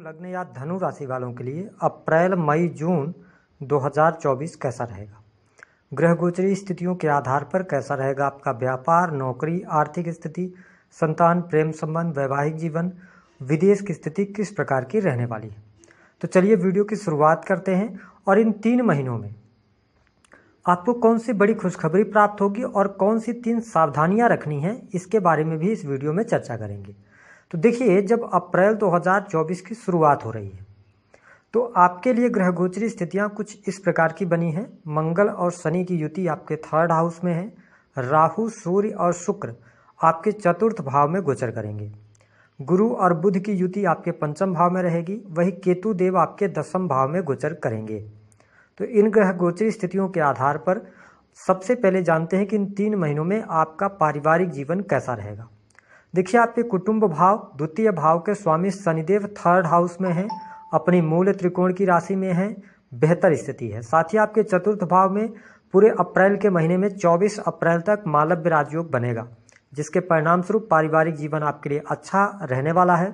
लग्न या धनु राशि वालों के लिए अप्रैल मई जून 2024 कैसा रहेगा। ग्रह गोचरी स्थितियों के आधार पर कैसा रहेगा आपका व्यापार, नौकरी, आर्थिक स्थिति, संतान, प्रेम संबंध, वैवाहिक जीवन, विदेश की स्थिति किस प्रकार की रहने वाली है। तो चलिए वीडियो की शुरुआत करते हैं और इन 3 महीनों में आपको कौन सी बड़ी खुशखबरी प्राप्त होगी और कौन सी 3 सावधानियां रखनी हैं, इसके बारे में भी इस वीडियो में चर्चा करेंगे। तो देखिए, जब अप्रैल 2024 की शुरुआत हो रही है तो आपके लिए ग्रह गोचरी स्थितियां कुछ इस प्रकार की बनी हैं। मंगल और शनि की युति आपके 3rd हाउस में है। राहु, सूर्य और शुक्र आपके 4th भाव में गोचर करेंगे। गुरु और बुध की युति आपके 5th भाव में रहेगी। वही केतु देव आपके 10th भाव में गोचर करेंगे। तो इन ग्रह गोचरी स्थितियों के आधार पर सबसे पहले जानते हैं कि इन 3 महीनों में आपका पारिवारिक जीवन कैसा रहेगा। देखिए, आपके कुटुंब भाव, द्वितीय भाव के स्वामी शनिदेव 3rd हाउस में हैं, अपनी मूल त्रिकोण की राशि में हैं, बेहतर स्थिति है। साथ ही आपके 4th भाव में पूरे अप्रैल के महीने में 24 अप्रैल तक मालव्य राजयोग बनेगा, जिसके परिणाम स्वरूप पारिवारिक जीवन आपके लिए अच्छा रहने वाला है।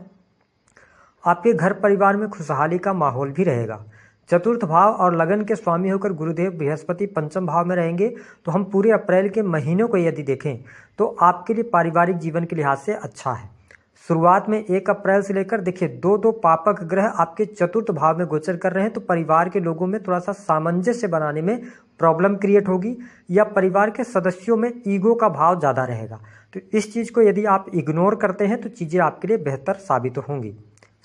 आपके घर परिवार में खुशहाली का माहौल भी रहेगा। 4th भाव और लगन के स्वामी होकर गुरुदेव बृहस्पति 5th भाव में रहेंगे। तो हम पूरे अप्रैल के महीनों को यदि देखें तो आपके लिए पारिवारिक जीवन के लिहाज से अच्छा है। शुरुआत में 1 अप्रैल से लेकर देखिए 2 पापक ग्रह आपके 4th भाव में गोचर कर रहे हैं। तो परिवार के लोगों में थोड़ा सा सामंजस्य बनाने में प्रॉब्लम क्रिएट होगी या परिवार के सदस्यों में ईगो का भाव ज़्यादा रहेगा। तो इस चीज़ को यदि आप इग्नोर करते हैं तो चीज़ें आपके लिए बेहतर साबित होंगी।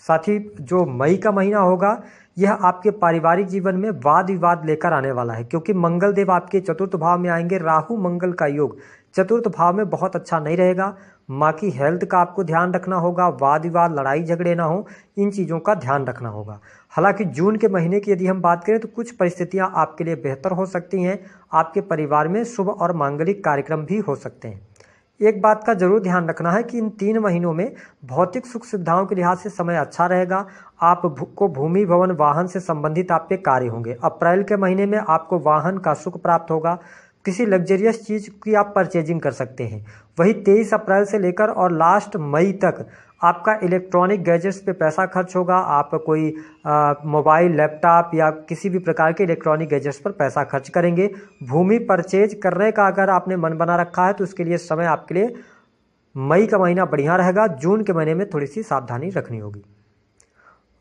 साथ ही जो मई का महीना होगा यह आपके पारिवारिक जीवन में वाद विवाद लेकर आने वाला है, क्योंकि मंगल देव आपके 4th भाव में आएंगे। राहु मंगल का योग 4th भाव में बहुत अच्छा नहीं रहेगा। माँ की हेल्थ का आपको ध्यान रखना होगा। वाद विवाद, लड़ाई झगड़े ना हो, इन चीज़ों का ध्यान रखना होगा। हालांकि जून के महीने की यदि हम बात करें तो कुछ परिस्थितियाँ आपके लिए बेहतर हो सकती हैं। आपके परिवार में शुभ और मांगलिक कार्यक्रम भी हो सकते हैं। एक बात का जरूर ध्यान रखना है कि इन 3 महीनों में भौतिक सुख सुविधाओं के लिहाज से समय अच्छा रहेगा। आपको भूमि, भवन, वाहन से संबंधित आपके कार्य होंगे। अप्रैल के महीने में आपको वाहन का सुख प्राप्त होगा। किसी लग्जरियस चीज़ की आप परचेजिंग कर सकते हैं। वही 23 अप्रैल से लेकर और लास्ट मई तक आपका इलेक्ट्रॉनिक गैजेट्स पे पैसा खर्च होगा। आप कोई मोबाइल, लैपटॉप या किसी भी प्रकार के इलेक्ट्रॉनिक गैजेट्स पर पैसा खर्च करेंगे। भूमि परचेज करने का अगर आपने मन बना रखा है तो उसके लिए समय आपके लिए मई का महीना बढ़िया रहेगा। जून के महीने में थोड़ी सी सावधानी रखनी होगी।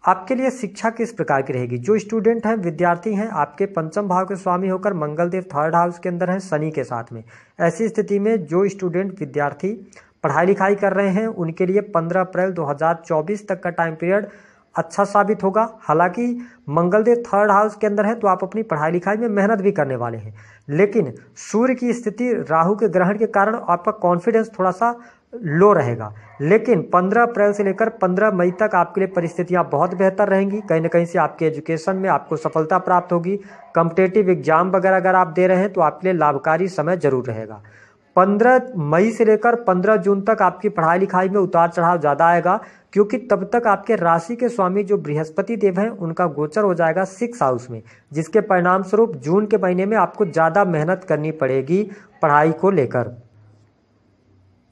आपके लिए शिक्षा किस प्रकार की रहेगी। जो स्टूडेंट हैं, विद्यार्थी हैं, आपके 5th भाव के स्वामी होकर मंगल देव 3rd हाउस के अंदर हैं शनि के साथ में। ऐसी स्थिति में जो स्टूडेंट, विद्यार्थी पढ़ाई लिखाई कर रहे हैं उनके लिए 15 अप्रैल 2024 तक का टाइम पीरियड अच्छा साबित होगा। हालांकि मंगल देव 3rd हाउस के अंदर है तो आप अपनी पढ़ाई लिखाई में मेहनत भी करने वाले हैं, लेकिन सूर्य की स्थिति, राहु के ग्रहण के कारण आपका कॉन्फिडेंस थोड़ा सा लो रहेगा। लेकिन 15 अप्रैल से लेकर 15 मई तक आपके लिए परिस्थितियां बहुत बेहतर रहेंगी। कहीं ना कहीं से आपके एजुकेशन में आपको सफलता प्राप्त होगी। कॉम्पिटिटिव एग्जाम वगैरह अगर आप दे रहे हैं तो आपके लिए लाभकारी समय जरूर रहेगा। 15 मई से लेकर 15 जून तक आपकी पढ़ाई लिखाई में उतार चढ़ाव ज़्यादा आएगा, क्योंकि तब तक आपके राशि के स्वामी जो बृहस्पति देव हैं उनका गोचर हो जाएगा 6th हाउस में, जिसके परिणाम स्वरूप जून के महीने में आपको ज़्यादा मेहनत करनी पड़ेगी पढ़ाई को लेकर।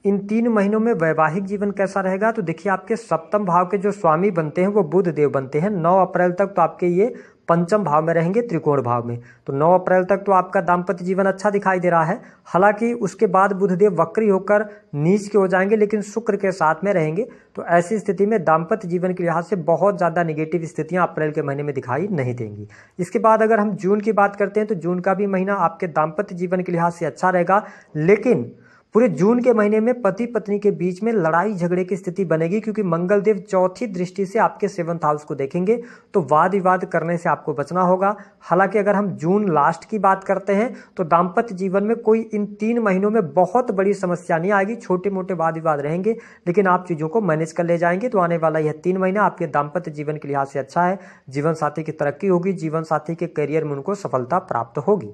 इन 3 महीनों में वैवाहिक जीवन कैसा रहेगा। तो देखिए, आपके 7th भाव के जो स्वामी बनते हैं वो बुध देव बनते हैं। 9 अप्रैल तक तो आपके ये 5th भाव में रहेंगे, त्रिकोण भाव में। तो 9 अप्रैल तक तो आपका दाम्पत्य जीवन अच्छा दिखाई दे रहा है। हालांकि उसके बाद बुधदेव वक्री होकर नीच के हो जाएंगे, लेकिन शुक्र के साथ में रहेंगे। तो ऐसी स्थिति में दाम्पत्य जीवन के लिहाज से बहुत ज़्यादा निगेटिव स्थितियां अप्रैल के महीने में दिखाई नहीं देंगी। इसके बाद अगर हम जून की बात करते हैं तो जून का भी महीना आपके दाम्पत्य जीवन के लिहाज से अच्छा रहेगा, लेकिन पूरे जून के महीने में पति पत्नी के बीच में लड़ाई झगड़े की स्थिति बनेगी, क्योंकि मंगल देव 4थी दृष्टि से आपके 7th हाउस को देखेंगे। तो वाद विवाद करने से आपको बचना होगा। हालांकि अगर हम जून लास्ट की बात करते हैं तो दाम्पत्य जीवन में कोई इन 3 महीनों में बहुत बड़ी समस्या नहीं आएगी। छोटे मोटे वाद विवाद रहेंगे, लेकिन आप चीज़ों को मैनेज कर ले जाएंगे। तो आने वाला यह 3 महीना आपके दाम्पत्य जीवन के लिहाज से अच्छा है। जीवन साथी की तरक्की होगी, जीवन साथी के करियर में उनको सफलता प्राप्त होगी।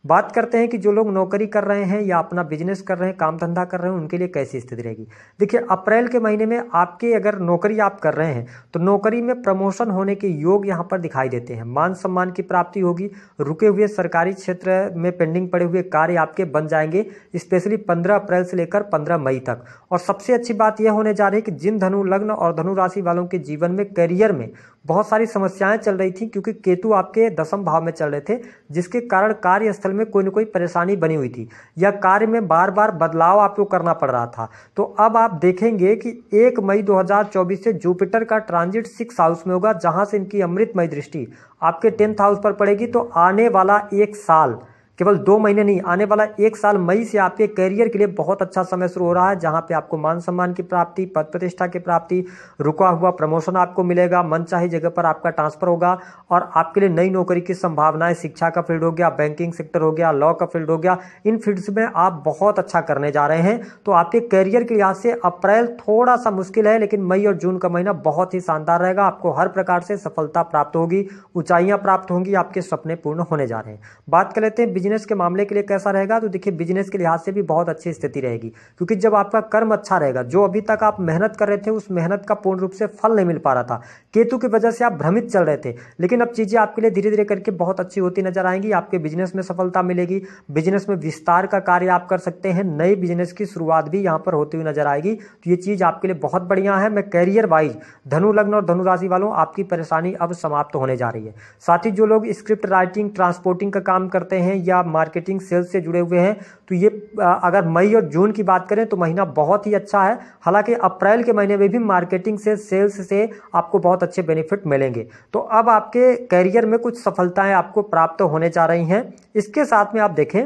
बात करते हैं कि जो लोग नौकरी कर रहे हैं या अपना बिजनेस कर रहे हैं, काम धंधा कर रहे हैं, उनके लिए कैसी स्थिति रहेगी। देखिए, अप्रैल के महीने में आपके अगर नौकरी आप कर रहे हैं तो नौकरी में प्रमोशन होने के योग यहाँ पर दिखाई देते हैं। मान सम्मान की प्राप्ति होगी, रुके हुए सरकारी क्षेत्र में पेंडिंग पड़े हुए कार्य आपके बन जाएंगे, स्पेशली 15 अप्रैल से लेकर 15 मई तक। और सबसे अच्छी बात यह होने जा रही है कि जिन धनु लग्न और धनु राशि वालों के जीवन में करियर में बहुत सारी समस्याएं चल रही थी, क्योंकि केतु आपके 10वें भाव में चल रहे थे, जिसके कारण कार्यस्थल में कोई न कोई परेशानी बनी हुई थी या कार्य में बार बार बदलाव आपको करना पड़ रहा था। तो अब आप देखेंगे कि 1 मई 2024 से जुपिटर का ट्रांजिट 6 हाउस में होगा, जहां से इनकी अमृतमय दृष्टि आपके 10th हाउस पर पड़ेगी। तो आने वाला 1 साल, केवल 2 महीने नहीं, आने वाला 1 साल मई से आपके करियर के लिए बहुत अच्छा समय शुरू हो रहा है, जहां पे आपको मान सम्मान की प्राप्ति, पद प्रतिष्ठा की प्राप्ति, रुका हुआ प्रमोशन आपको मिलेगा, मनचाही जगह पर आपका ट्रांसफर होगा और आपके लिए नई नौकरी की संभावनाएं, शिक्षा का फील्ड हो गया, बैंकिंग सेक्टर हो गया, लॉ का फील्ड हो गया, इन फील्ड्स में आप बहुत अच्छा करने जा रहे हैं। तो आपके करियर के लिहाज से अप्रैल थोड़ा सा मुश्किल है, लेकिन मई और जून का महीना बहुत ही शानदार रहेगा। आपको हर प्रकार से सफलता प्राप्त होगी, ऊंचाइयां प्राप्त होंगी, आपके सपने पूर्ण होने जा रहे हैं। बात कर लेते हैं बिजनेस के मामले के लिए कैसा रहेगा। तो देखिए, बिजनेस के लिहाज से भी बहुत अच्छी स्थिति रहेगी, क्योंकि जब आपका कर्म अच्छा रहेगा, जो अभी तक आप मेहनत कर रहे थे उस मेहनत का पूर्ण रूप से फल नहीं मिल पा रहा था, केतु की वजह से आप भ्रमित चल रहे थे, लेकिन अब चीजें आपके लिए धीरे धीरे करके बहुत अच्छी होती नजर आएंगी। आपके बिजनेस में सफलता मिलेगी, बिजनेस में विस्तार का कार्य आप कर सकते हैं, नए बिजनेस की शुरुआत भी यहां पर होती हुई नजर आएगी। तो ये चीज आपके लिए बहुत बढ़िया है। मैं कैरियर वाइज धनु लग्न और धनु राशि वालों, आपकी परेशानी अब समाप्त होने जा रही है। साथ ही जो लोग स्क्रिप्ट राइटिंग, ट्रांसपोर्टिंग का काम करते हैं या मार्केटिंग सेल्स से जुड़े हुए हैं, तो ये अगर मई और जून की बात करें तो महीना बहुत ही अच्छा है। हालांकि अप्रैल के महीने में भी मार्केटिंग से, सेल्स से आपको बहुत अच्छे बेनिफिट मिलेंगे। तो अब आपके कैरियर में कुछ सफलताएं आपको प्राप्त होने जा रही हैं। इसके साथ में आप देखें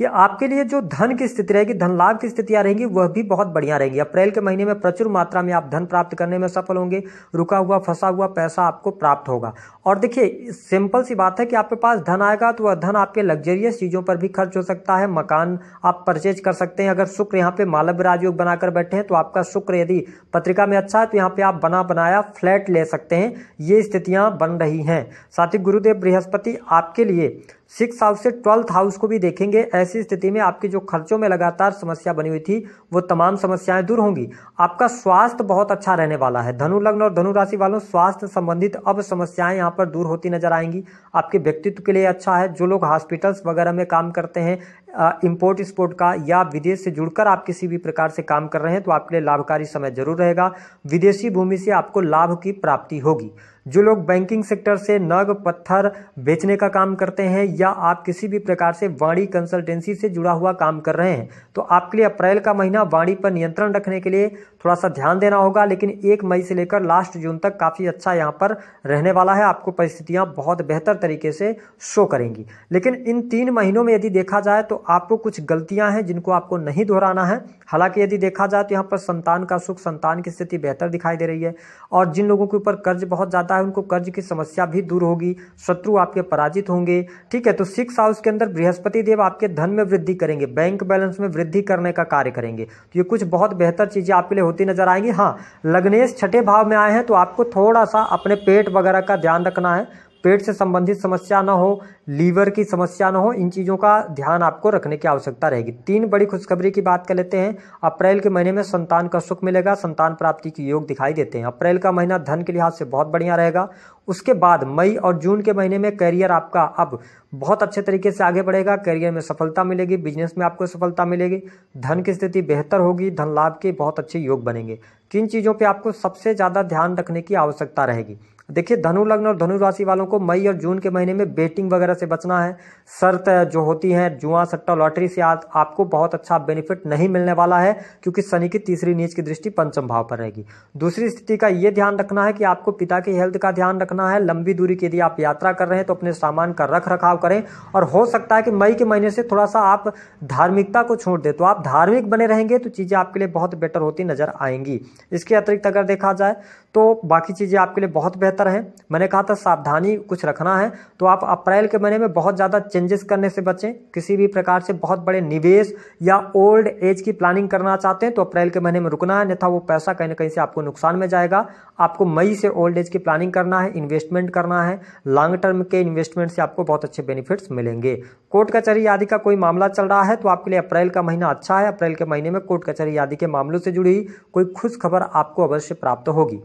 कि आपके लिए जो धन की स्थिति रहेगी, धन लाभ की स्थितियां रहेंगी, वह भी बहुत बढ़िया रहेंगी। अप्रैल के महीने में प्रचुर मात्रा में आप धन प्राप्त करने में सफल होंगे, रुका हुआ फंसा हुआ पैसा आपको प्राप्त होगा। और देखिए, सिंपल सी बात है कि आपके पास धन आएगा तो वह धन आपके लग्जरियस चीजों पर भी खर्च हो सकता है। मकान आप परचेज कर सकते हैं। अगर शुक्र यहाँ पे मालव्य राजयोग बनाकर बैठे हैं तो आपका शुक्र यदि पत्रिका में अच्छा है तो यहाँ पे आप बना बनाया फ्लैट ले सकते हैं। ये स्थितियां बन रही हैं। साथ ही गुरुदेव बृहस्पति आपके लिए 6 हाउस से 12th हाउस को भी देखेंगे। ऐसी स्थिति में आपकी जो खर्चों में लगातार समस्या बनी हुई थी, वो तमाम समस्याएं दूर होंगी। आपका स्वास्थ्य बहुत अच्छा रहने वाला है। धनु लग्न और धनु राशि वालों, स्वास्थ्य संबंधित अब समस्याएं यहां पर दूर होती नजर आएंगी। आपके व्यक्तित्व के लिए अच्छा है। जो लोग हॉस्पिटल्स वगैरह में काम करते हैं, इंपोर्ट एक्सपोर्ट का या विदेश से जुड़कर आप किसी भी प्रकार से काम कर रहे हैं, तो आपके लिए लाभकारी समय जरूर रहेगा। विदेशी भूमि से आपको लाभ की प्राप्ति होगी। जो लोग बैंकिंग सेक्टर से नग पत्थर बेचने का काम करते हैं या आप किसी भी प्रकार से वाणी कंसल्टेंसी से जुड़ा हुआ काम कर रहे हैं, तो आपके लिए अप्रैल का महीना वाणी पर नियंत्रण रखने के लिए थोड़ा सा ध्यान देना होगा। लेकिन 1 मई से लेकर लास्ट जून तक काफ़ी अच्छा यहाँ पर रहने वाला है। आपको परिस्थितियाँ बहुत बेहतर तरीके से शो करेंगी। लेकिन इन 3 महीनों में यदि देखा जाए तो आपको कुछ गलतियाँ हैं जिनको आपको नहीं दोहराना है। हालांकि यदि देखा जाए तो यहाँ पर संतान का सुख, संतान की स्थिति बेहतर दिखाई दे रही है। और जिन लोगों के ऊपर कर्ज बहुत ज़्यादा है, उनको कर्ज की समस्या भी दूर होगी, शत्रु आपके पराजित होंगे। ठीक है, तो 6 हाउस के अंदर बृहस्पति देव आपके धन में वृद्धि करेंगे, बैंक बैलेंस में वृद्धि करने का कार्य करेंगे। तो ये कुछ बहुत बेहतर चीजें आपके लिए होती नजर आएंगी। हाँ, लग्नेश 6ठे भाव में आए हैं तो आपको थोड़ा सा अपने पेट वगैरह का ध्यान रखना है। पेट से संबंधित समस्या ना हो, लीवर की समस्या ना हो, इन चीज़ों का ध्यान आपको रखने की आवश्यकता रहेगी। 3 बड़ी खुशखबरी की बात कर लेते हैं। अप्रैल के महीने में संतान का सुख मिलेगा, संतान प्राप्ति के योग दिखाई देते हैं। अप्रैल का महीना धन के लिहाज से बहुत बढ़िया रहेगा। उसके बाद मई और जून के महीने में करियर आपका अब बहुत अच्छे तरीके से आगे बढ़ेगा। करियर में सफलता मिलेगी, बिजनेस में आपको सफलता मिलेगी, धन की स्थिति बेहतर होगी, धन लाभ के बहुत अच्छे योग बनेंगे। किन चीज़ों पे आपको सबसे ज़्यादा ध्यान रखने की आवश्यकता रहेगी? देखिए, धनु लग्न और धनु राशि वालों को मई और जून के महीने में बेटिंग वगैरह से बचना है। शर्त जो होती है जुआ, सट्टा, लॉटरी से आपको बहुत अच्छा बेनिफिट नहीं मिलने वाला है, क्योंकि शनि की तीसरी नीच की दृष्टि पंचम भाव पर रहेगी। दूसरी स्थिति का ये ध्यान रखना है कि आपको पिता की हेल्थ का ध्यान रखना है। लंबी दूरी की यदि आप यात्रा कर रहे हैं तो अपने सामान का रख रखाव करें। और हो सकता है कि मई के महीने से थोड़ा सा आप धार्मिकता को छोड़ दें, तो आप धार्मिक बने रहेंगे तो चीज़ें आपके लिए बहुत बेटर होती नजर आएंगी। इसके अतिरिक्त अगर देखा जाए तो बाकी चीज़ें आपके लिए बहुत बेहतर हैं। मैंने कहा था सावधानी कुछ रखना है, तो आप अप्रैल के महीने में बहुत ज़्यादा चेंजेस करने से बचें। किसी भी प्रकार से बहुत बड़े निवेश या ओल्ड एज की प्लानिंग करना चाहते हैं तो अप्रैल के महीने में रुकना है, अन्यथा वो पैसा कहीं ना कहीं से आपको नुकसान में जाएगा। आपको मई से ओल्ड एज की प्लानिंग करना है, इन्वेस्टमेंट करना है। लॉन्ग टर्म के इन्वेस्टमेंट से आपको बहुत अच्छे बेनिफिट्स मिलेंगे। कोर्ट कचहरी आदि का कोई मामला चल रहा है तो आपके लिए अप्रैल का महीना अच्छा है। अप्रैल के महीने में कोर्ट कचहरी आदि के मामलों से जुड़ी कोई खुश खबर आपको अवश्य प्राप्त होगी।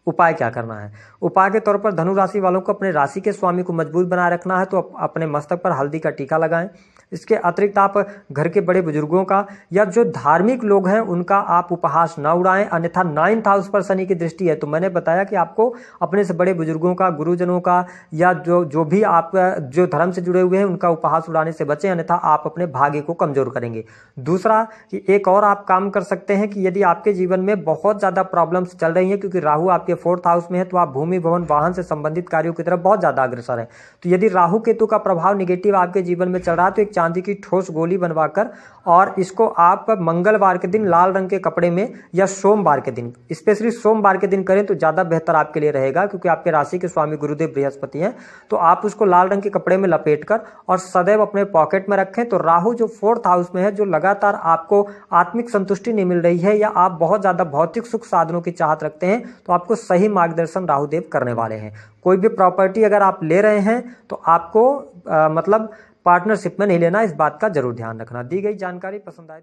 उपाय क्या करना है? उपाय के तौर पर धनु राशि वालों को अपने राशि के स्वामी को मजबूत बनाए रखना है तो अपने मस्तक पर हल्दी का टीका लगाएं। इसके अतिरिक्त आप घर के बड़े बुजुर्गों का या जो धार्मिक लोग हैं उनका आप उपहास न उड़ाएं, अन्यथा 9th हाउस पर शनि की दृष्टि है। तो मैंने बताया कि आपको अपने से बड़े बुजुर्गों का, गुरुजनों का या जो भी आप जो धर्म से जुड़े हुए हैं उनका उपहास उड़ाने से बचें, अन्यथा आप अपने भाग्य को कमजोर करेंगे। दूसरा कि एक और आप काम कर सकते हैं कि यदि आपके जीवन में बहुत ज़्यादा प्रॉब्लम्स चल रही हैं, क्योंकि राहु आपके 4th हाउस में है तो आप भूमि, भवन, वाहन से संबंधित कार्यों की तरफ बहुत ज़्यादा अग्रसर है। तो यदि राहु केतु का प्रभाव निगेटिव आपके जीवन में चल रहा है तो एक चांदी की ठोस गोली बनवाकर और इसको आप मंगलवार के दिन लाल रंग के कपड़े में या सोमवार के दिन, स्पेशली सोमवार के दिन करें तो ज़्यादा बेहतर आपके लिए रहेगा, क्योंकि आपके राशि के स्वामी गुरुदेव बृहस्पति हैं। तो आप उसको लाल रंग के कपड़े में लपेटकर और सदैव अपने पॉकेट में रखें। तो राहु जो 4th हाउस में है, जो लगातार आपको आत्मिक संतुष्टि नहीं मिल रही है या आप बहुत ज़्यादा भौतिक सुख साधनों की चाहत रखते हैं, तो आपको सही मार्गदर्शन राहुदेव करने वाले हैं। कोई भी प्रॉपर्टी अगर आप ले रहे हैं तो आपको मतलब पार्टनरशिप में नहीं लेना, इस बात का जरूर ध्यान रखना। दी गई जानकारी पसंद आए